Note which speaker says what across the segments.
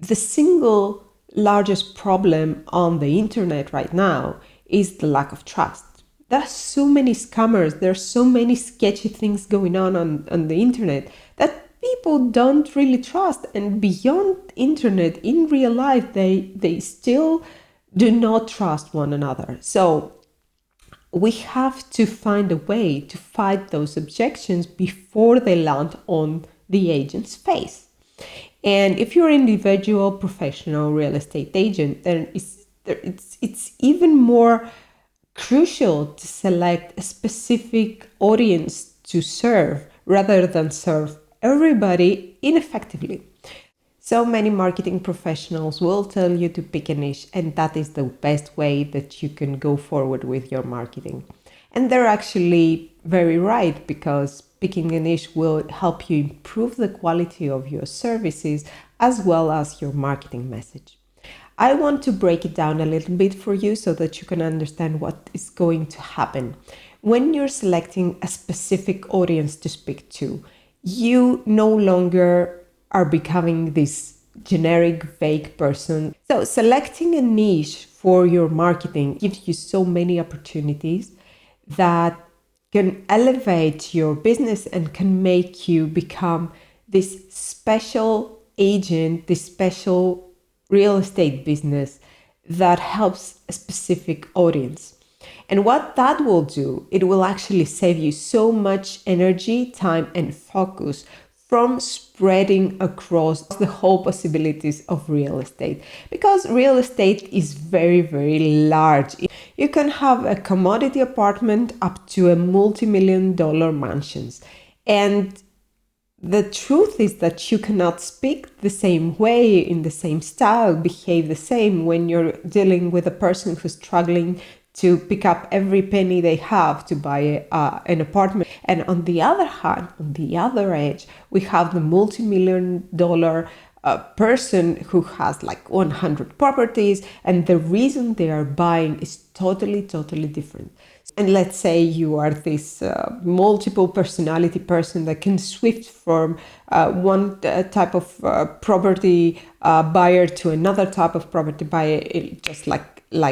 Speaker 1: the single largest problem on the internet right now is the lack of trust. There's so many scammers, there's so many sketchy things going on the internet that people don't really trust. And beyond internet, in real life, they still do not trust one another. So we have to find a way to fight those objections before they land on the agent's face. And if you're an individual, professional real estate agent, then it's even more crucial to select a specific audience to serve rather than serve everybody ineffectively. So many marketing professionals will tell you to pick a niche, and that is the best way that you can go forward with your marketing. And they're actually very right, because picking a niche will help you improve the quality of your services as well as your marketing message. I want to break it down a little bit for you so that you can understand what is going to happen. When you're selecting a specific audience to speak to, you no longer are becoming this generic, vague person. So selecting a niche for your marketing gives you so many opportunities that can elevate your business and can make you become this special agent, this special real estate business that helps a specific audience. And what that will do, it will actually save you so much energy, time, and focus from spreading across the whole possibilities of real estate. Because real estate is very, very large. You can have a commodity apartment up to a multi-million-dollar mansions. And the truth is that you cannot speak the same way, in the same style, behave the same when you're dealing with a person who's struggling to pick up every penny they have to buy an apartment. And on the other hand, on the other edge, we have the multi-million-dollar person who has like 100 properties, and the reason they are buying is totally different. And let's say you are this multiple personality person that can shift from one type of property buyer to another type of property buyer, just like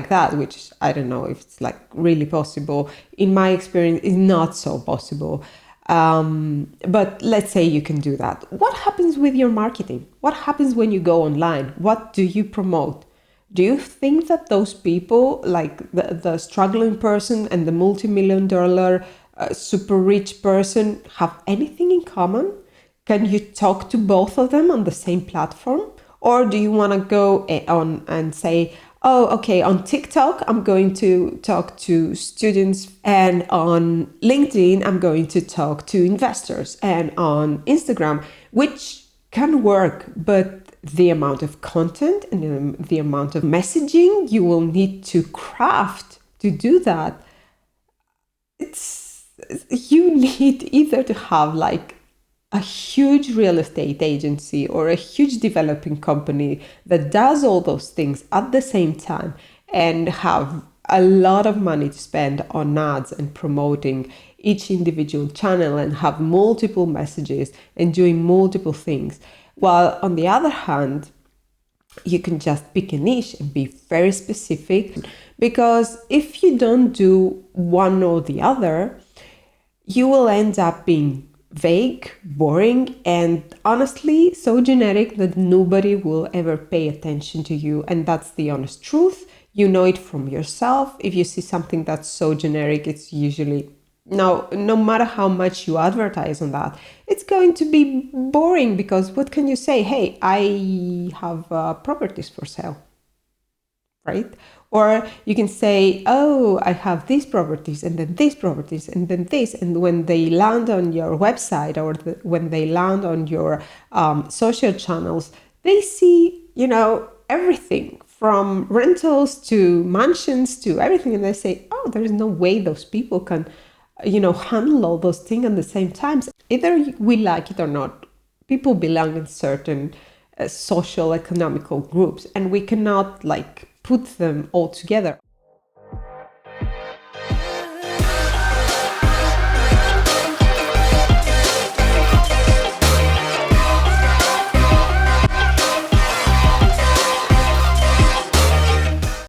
Speaker 1: that, which I don't know if it's like really possible. In my experience, is not so possible. But let's say you can do that. What happens with your marketing? What happens when you go online? What do you promote? Do you think that those people, like the struggling person and the multi-million-dollar super rich person, have anything in common? Can you talk to both of them on the same platform? Or do you want to go on and say, oh, okay, on TikTok, I'm going to talk to students, and on LinkedIn, I'm going to talk to investors, and on Instagram, which can work, but the amount of content and the amount of messaging you will need to craft to do that, you need either to have like a huge real estate agency or a huge developing company that does all those things at the same time and have a lot of money to spend on ads and promoting each individual channel and have multiple messages and doing multiple things. While on the other hand, you can just pick a niche and be very specific, because if you don't do one or the other, you will end up being vague, boring, and honestly so generic that nobody will ever pay attention to you. And that's the honest truth. You know it from yourself. If you see something that's so generic, it's usually no matter how much you advertise on that, it's going to be boring, because what can you say? Hey, I have properties for sale, right? Or you can say, oh, I have these properties and then these properties and then this. And when they land on your website or when they land on your social channels, they see, everything from rentals to mansions to everything. And they say, oh, there is no way those people can, handle all those things at the same time. Either we like it or not, people belong in certain social economical groups, and we cannot put them all together.